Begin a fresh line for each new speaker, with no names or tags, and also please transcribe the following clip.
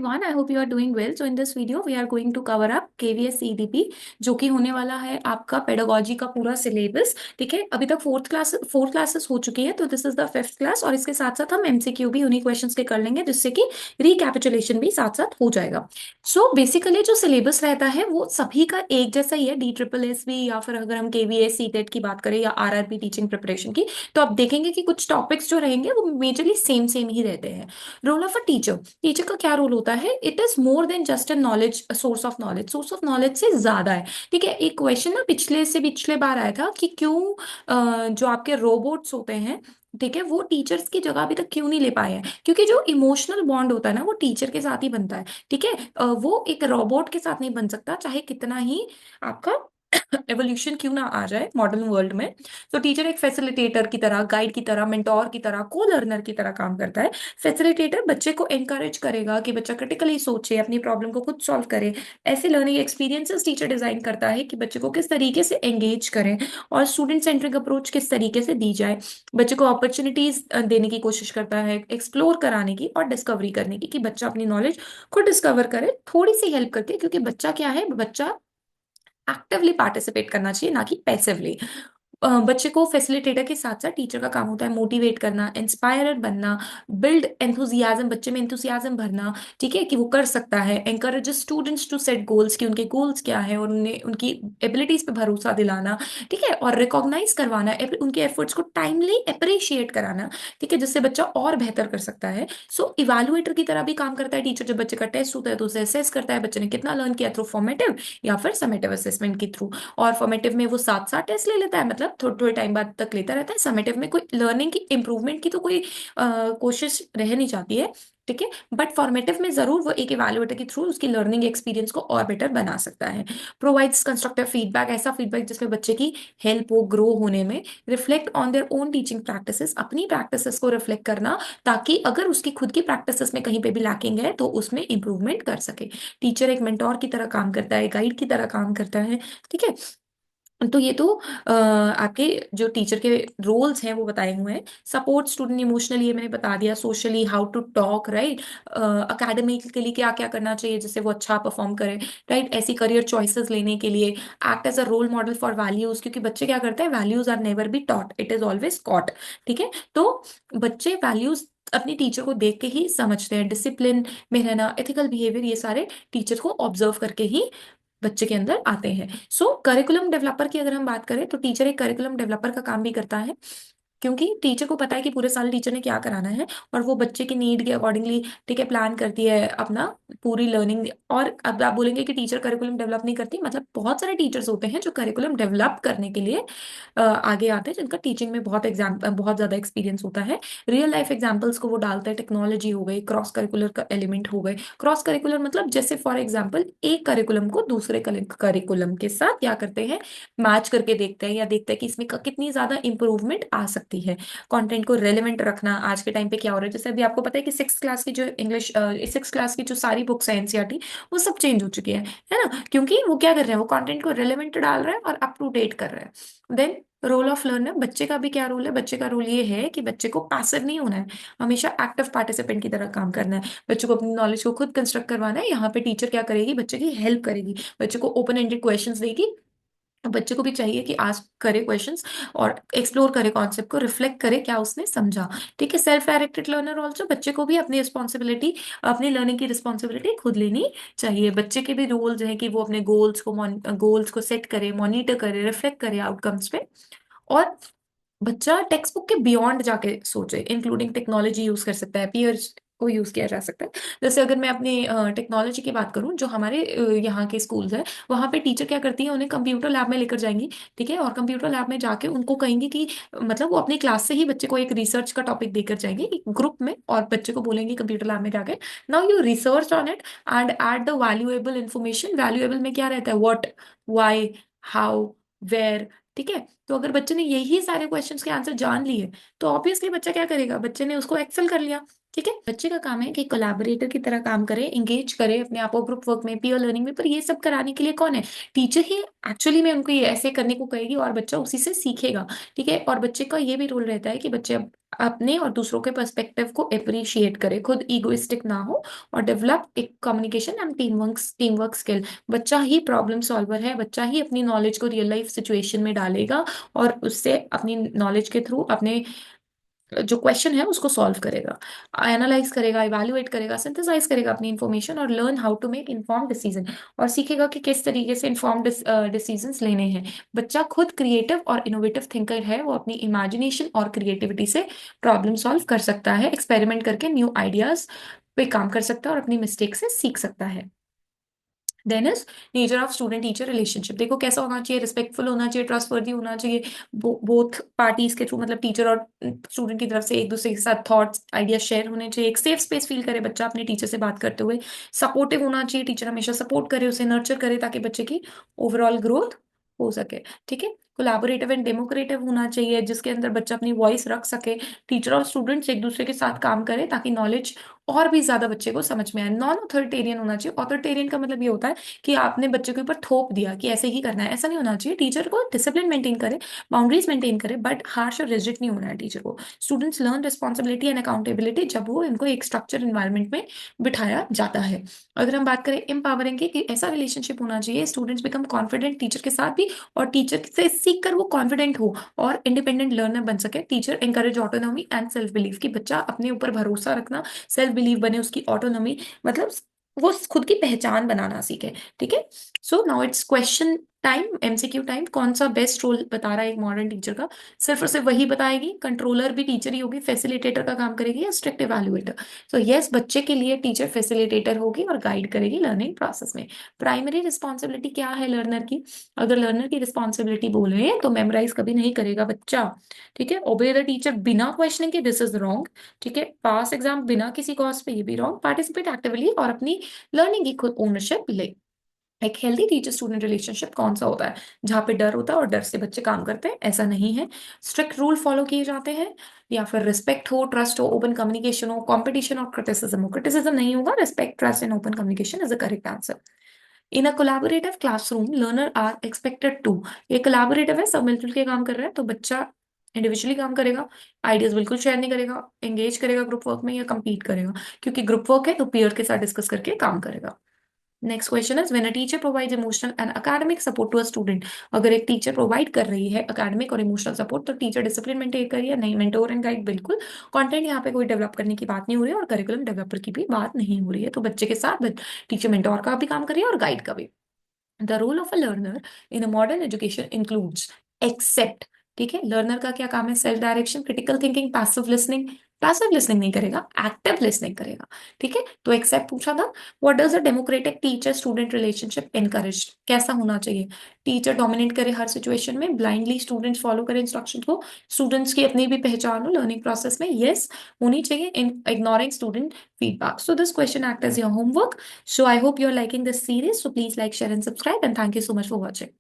One, I hope you are doing well. So in this video we are going to cover up KVS CDP जो कि होने वाला है आपका pedagogy का पूरा सिलेबस। ठीक है, अभी तक फोर्थ क्लासेस हो चुकी है, तो this is the fifth class और इसके साथ साथ हम एमसीक्यू भी उन्हीं क्वेश्चंस के कर लेंगे जिससे कि रिकैपिचुलेशन भी साथ साथ हो जाएगा। सो बेसिकली जो सिलेबस रहता है वो सभी का एक जैसा ही है, डी ट्रिपल एस भी या फिर अगर हम केवीएस सीटेट की बात करें या आरआरबी टीचिंग प्रिपरेशन की, तो आप देखेंगे कि कुछ टॉपिक्स जो रहेंगे वो मेजरली सेम सेम ही रहते हैं। Role of a teacher, teacher का क्या रोल होता है? It is more than just a knowledge, source of knowledge से ज्यादा है। ठीक है, एक क्वेश्चन ना पिछले बार आया था कि क्यों जो आपके रोबोट्स होते हैं, ठीक है, वो टीचर्स की जगह अभी तक क्यों नहीं ले पाए हैं? क्योंकि जो इमोशनल बॉन्ड होता है ना वो टीचर के साथ ही बनता है। ठीक है, वो एक रोबोट के साथ नहीं बन सकता, चाहे कितना ही आपका एवोल्यूशन क्यों ना आ जाए मॉडर्न वर्ल्ड में। तो टीचर एक फैसिलिटेटर की तरह, गाइड की तरह, मेंटोर की तरह, को लर्नर की तरह काम करता है। फैसिलिटेटर बच्चे को एनकरेज करेगा कि बच्चा क्रिटिकली सोचे, अपनी प्रॉब्लम को खुद सॉल्व करे। ऐसे लर्निंग एक्सपीरियंसेस टीचर डिजाइन करता है कि बच्चे को किस तरीके से एंगेज करें और स्टूडेंट सेंट्रिक अप्रोच किस तरीके से दी जाए। बच्चे को अपॉर्चुनिटीज देने की कोशिश करता है, एक्सप्लोर कराने की और डिस्कवरी करने की, कि बच्चा अपनी नॉलेज खुद डिस्कवर करे थोड़ी सी हेल्प करके, क्योंकि बच्चा क्या है, बच्चा एक्टिवली पार्टिसिपेट करना चाहिए ना कि पैसिवली। बच्चे को फैसिलिटेटर के साथ साथ टीचर का काम होता है मोटिवेट करना, इंस्पायरर बनना, बिल्ड एंथुजियाज्म, बच्चे में एंथुजियाज्म भरना। ठीक है, कि वो कर सकता है, encourage students to set goals, कि उनके गोल्स क्या है और उन्हें उनकी एबिलिटीज पे भरोसा दिलाना। ठीक है, और रिकॉग्नाइज करवाना, उनके एफर्ट्स को टाइमली अप्रिशिएट कराना। ठीक है, जिससे बच्चा और बेहतर कर सकता है। सो इवेलुएटर की तरह भी काम करता है टीचर। जब बच्चे का टेस्ट होता है तो उसे असेस करता है बच्चे ने कितना लर्न किया, थ्रू फॉर्मेटिव या फिर समेटिव असेसमेंट के थ्रू। और फॉर्मेटिव में वो साथ साथ टेस्ट ले लेता है, मतलब थोड़े थोड़े टाइम बाद तक लेता रहता है। समेटिव में कोई लर्निंग की इंप्रूवमेंट की तो कोई कोशिश रह नहीं जाती है। ठीक है, बट फॉर्मेटिव में जरूर वो एक इवैल्यूएटर के थ्रू उसकी लर्निंग एक्सपीरियंस को और बेटर बना सकता है। प्रोवाइड्स कंस्ट्रक्टिव फीडबैक, ऐसा फीडबैक जिसमें बच्चे की हेल्प हो ग्रो होने में। Reflect on their own teaching practices, अपनी प्रैक्टिसेस को रिफ्लेक्ट करना, ताकि अगर उसकी खुद की प्रैक्टिसेस में कहीं पे भी लैकिंग है तो उसमें इंप्रूवमेंट कर सके। टीचर एक मेंटोर की तरह काम करता है, गाइड की तरह काम करता है। ठीक है, तो ये तो आपके जो टीचर के रोल्स हैं वो बताए हुए हैं। सपोर्ट स्टूडेंट इमोशनली, ये मैंने बता दिया। Socially, how to talk, right. Academically क्या क्या करना चाहिए जिससे वो अच्छा परफॉर्म करे, राइट। ऐसी करियर चॉइसेस लेने के लिए act as a role model for values, क्योंकि बच्चे क्या करते हैं, values are never be taught, it is always caught. ठीक है, तो बच्चे वैल्यूज अपनी टीचर को देख के ही समझते हैं। डिसिप्लिन में रहना, एथिकल बिहेवियर, ये सारे टीचर को ऑब्जर्व करके ही बच्चे के अंदर आते हैं। सो करिकुलम डेवलपर की अगर हम बात करें तो टीचर एक करिकुलम डेवलपर का काम भी करता है, क्योंकि टीचर को पता है कि पूरे साल टीचर ने क्या कराना है और वो बच्चे की नीड के अकॉर्डिंगली, ठीक है, प्लान करती है अपना पूरी लर्निंग। और अब आप बोलेंगे कि टीचर करिकुलम डेवलप नहीं करती, मतलब बहुत सारे टीचर्स होते हैं जो करिकुलम डेवलप करने के लिए आगे आते हैं, जिनका टीचिंग में बहुत ज्यादा एक्सपीरियंस होता है। रियल लाइफ एग्जाम्पल्स को वो डालते हैं, टेक्नोलॉजी हो गई, क्रॉस करिकुलर का एलिमेंट हो गए। क्रॉस करिकुलर मतलब जैसे फॉर एग्जाम्पल एक करिकुलम को दूसरे करिकुलम के साथ क्या करते हैं, मैच करके देखते हैं, या देखते हैं कि इसमें कितनी ज्यादा इंप्रूवमेंट आ सकती है। कंटेंट को रेलेवेंट रखना, आज के टाइम पे क्या हो रहा है, जैसे अभी आपको पता है कि सिक्स क्लास की जो इंग्लिश, सिक्स क्लास की जो सारी बुक्स है एनसीईआरटी, वो सब चेंज हो चुकी है ना, क्योंकि वो क्या कर रहे हैं, वो कंटेंट को रेलेवेंट डाल रहे हैं और अप टू डेट कर रहे हैं। देन रोल ऑफ लर्नर, बच्चे का भी क्या रोल है? बच्चे का रोल ये है कि बच्चे को पैसिव नहीं होना है, हमेशा एक्टिव पार्टिसिपेंट की तरह काम करना है। बच्चे को अपनी नॉलेज को खुद कंस्ट्रक्ट करवाना है। यहाँ पे टीचर क्या करेगी, बच्चे की हेल्प करेगी, बच्चे को ओपन एंडेड क्वेश्चंस देगी। बच्चे को भी चाहिए कि आज करे क्वेश्चंस और एक्सप्लोर करे कॉन्सेप्ट को, रिफ्लेक्ट करे क्या उसने समझा। ठीक है, सेल्फ डायरेक्टेड लर्नर ऑल्सो, बच्चे को भी अपनी रिस्पॉन्सिबिलिटी, अपनी लर्निंग की रिस्पॉन्सिबिलिटी खुद लेनी चाहिए। बच्चे के भी रोल्स हैं कि वो अपने गोल्स को सेट करे, मॉनिटर करे, रिफ्लेक्ट करे आउटकम्स पे। और बच्चा टेक्स्ट बुक के बियॉन्ड जाके सोचे, इंक्लूडिंग टेक्नोलॉजी यूज कर सकता है, पीयर्स को यूज किया जा सकता है। जैसे अगर मैं अपनी टेक्नोलॉजी की बात करूं, जो हमारे यहाँ के स्कूल्स हैं, वहां पे टीचर क्या करती है, उन्हें कंप्यूटर लैब में लेकर जाएंगी। ठीक है, और कंप्यूटर लैब में जाके उनको कहेंगे कि मतलब वो अपनी क्लास से ही बच्चे को एक रिसर्च का टॉपिक देकर जाएंगे एक ग्रुप में, और बच्चे को बोलेंगे कंप्यूटर लैब में जाके, now you research on it and add the valuable information. Valuable में क्या रहता है, व्हाट, व्हाई, हाउ, वेयर। ठीक है, तो अगर बच्चे ने यही सारे क्वेश्चंस के आंसर जान लिए तो ऑब्वियसली बच्चा क्या करेगा, बच्चे ने उसको एक्सेल कर लिया। ठीक है। बच्चे का काम है कि कोलैबोरेटर की तरह काम करे, एंगेज करे अपने आप को ग्रुप वर्क में, पीयर लर्निंग में, पर ये सब कराने के लिए कौन है? टीचर ही एक्चुअली में उनको ये ऐसे करने को कहेगी और बच्चा उसी से सीखेगा। ठीक है। और बच्चे का ये भी रोल रहता है कि बच्चे अपने और दूसरों के पर्सपेक्टिव को अप्रिशिएट करे, खुद ईगोइस्टिक ना हो, और डेवलप एक communication and team work skill. बच्चा ही प्रॉब्लम सॉल्वर है, बच्चा ही अपनी नॉलेज को रियल लाइफ सिचुएशन में डालेगा और उससे अपनी नॉलेज के थ्रू अपने जो क्वेश्चन है उसको सॉल्व करेगा, एनालाइज करेगा, इवैल्यूएट करेगा, सिंथेसाइज करेगा अपनी इंफॉर्मेशन और learn how to make inform decision, और सीखेगा कि किस तरीके से इन्फॉर्म डिसीजंस लेने हैं। बच्चा खुद क्रिएटिव और इनोवेटिव थिंकर है, वो अपनी इमेजिनेशन और क्रिएटिविटी से प्रॉब्लम सॉल्व कर सकता है, एक्सपेरिमेंट करके न्यू आइडियाज पे काम कर सकता है और अपनी मिस्टेक से सीख सकता है। Then is nature of student teacher relationship. देखो कैसा होना चाहिए, रिस्पेक्टफुल होना चाहिए, ट्रस्टवर्दी होना चाहिए, बोथ पार्टीज के थ्रू, मतलब टीचर और स्टूडेंट की तरफ से एक दूसरे के साथ थॉट्स आइडिया शेयर होने चाहिए, एक सेफ स्पेस फील करे बच्चा अपने टीचर से बात करते हुए, सपोर्टिव होना चाहिए, टीचर हमेशा सपोर्ट करे, उसे नर्चर करे ताकि बच्चे की ओवरऑल ग्रोथ हो सके। ठीक है। कोलैबोरेटिव एंड डेमोक्रेटिव होना चाहिए, जिसके अंदर बच्चा अपनी वॉइस रख सके, टीचर और स्टूडेंट्स एक दूसरे के साथ काम करें ताकि नॉलेज और भी ज्यादा बच्चे को समझ में आए। नॉन ऑथोरिटेरियन होना चाहिए। ऑथोरिटेरियन का मतलब ये होता है कि आपने बच्चे के ऊपर थोप दिया कि ऐसे ही करना है, ऐसा नहीं होना चाहिए। टीचर को डिसिप्लिन मेंटेन करे, बाउंड्रीज मेंटेन करे, बट हार्श और रिजिड नहीं होना है टीचर को। Students learn responsibility and accountability जब वो इनको एक स्ट्रक्चर इन्वायरमेंट में बिठाया जाता है। अगर हम बात करें एम्पावरिंग की, कि ऐसा रिलेशनशिप होना चाहिए स्टूडेंट्स बिकम कॉन्फिडेंट टीचर के साथ भी, और टीचर से सीख कर वो कॉन्फिडेंट हो और इंडिपेंडेंट लर्नर बन सके। Teacher encourage autonomy and self belief, कि बच्चा अपने ऊपर भरोसा रखना, सेल्फ बिलीव बने, उसकी ऑटोनॉमी मतलब वो खुद की पहचान बनाना सीखे। ठीक है। So now it's question time, MCQ time. कौन सा बेस्ट रोल बता रहा है एक मॉडर्न टीचर का? सिर्फ और सिर्फ वही बताएगी? कंट्रोलर भी टीचर ही होगी, फैसिलिटेटर का काम करेगी, या स्ट्रिक्ट इवैल्यूएटर? तो यस, बच्चे के लिए टीचर फैसिलिटेटर होगी और गाइड करेगी लर्निंग प्रोसेस में। प्राइमरी रिस्पॉन्सिबिलिटी क्या है लर्नर की? अगर लर्नर की रिस्पॉन्सिबिलिटी बोले तो मेमोराइज कभी नहीं करेगा बच्चा। ठीक है। ओबे द टीचर बिना क्वेश्चनिंग के, दिस इज रॉन्ग। ठीक है। पास एग्जाम बिना किसी कॉज पे, ये भी रॉन्ग। पार्टिसिपेट एक्टिवली और अपनी लर्निंग की खुद ओनरशिप ले। एक हेल्दी टीचर स्टूडेंट रिलेशनशिप कौन सा होता है? जहाँ पे डर होता है और डर से बच्चे काम करते हैं? ऐसा नहीं है। स्ट्रिक्ट रूल फॉलो किए जाते हैं, या फिर रिस्पेक्ट हो, ट्रस्ट हो, ओपन कम्युनिकेशन हो, कंपटीशन और क्रिटिसिज्म हो? क्रिटिसिज्म नहीं होगा, respect, trust and open communication is the correct answer. In a collaborative classroom learner are expected to, ये कोलैबोरेटिव है, सब मिलजुल के काम कर रहे हैं, तो बच्चा इंडिविजुअली काम करेगा, आइडियाज बिल्कुल शेयर नहीं करेगा, एंगेज करेगा ग्रुप वर्क में, या compete करेगा? क्योंकि ग्रुप वर्क है तो पीयर के साथ डिस्कस करके काम करेगा। Next question is when a teacher provides emotional and academic support to a student. अगर एक टीचर प्रोवाइड कर रही है एकेडमिक और इमोशनल सपोर्ट, तो टीचर डिसिप्लिन मेंटेन करिए, नहीं मेंटोर एंड गाइड बिल्कुल। कंटेंट यहाँ पे कोई डेवलप करने की बात नहीं हो रही है और करिकुलम डेवलपर की भी बात नहीं हो रही है, तो बच्चे के साथ टीचर मेंटोर का भी काम करिए और गाइड का भी। The role of a learner in a modern education includes except. ठीक है। लर्नर का क्या काम है? Self direction, critical thinking, passive listening. Passive listening नहीं करेगा, एक्टिव लिसनिंग करेगा। ठीक है। तो एक्सेप्ट पूछा था। What does a democratic teacher student relationship encourage? कैसा होना चाहिए? टीचर डोमिनेट करे हर सिचुएशन में, ब्लाइंडली स्टूडेंट्स फॉलो करे इंस्ट्रक्शन को, स्टूडेंट्स की अपनी भी पहचान हो लर्निंग प्रोसेस में, यस होनी चाहिए, in ignoring student feedback. So this question act as your homework. So I hope you're liking this series. So please like, share and subscribe, and thank you so much for watching.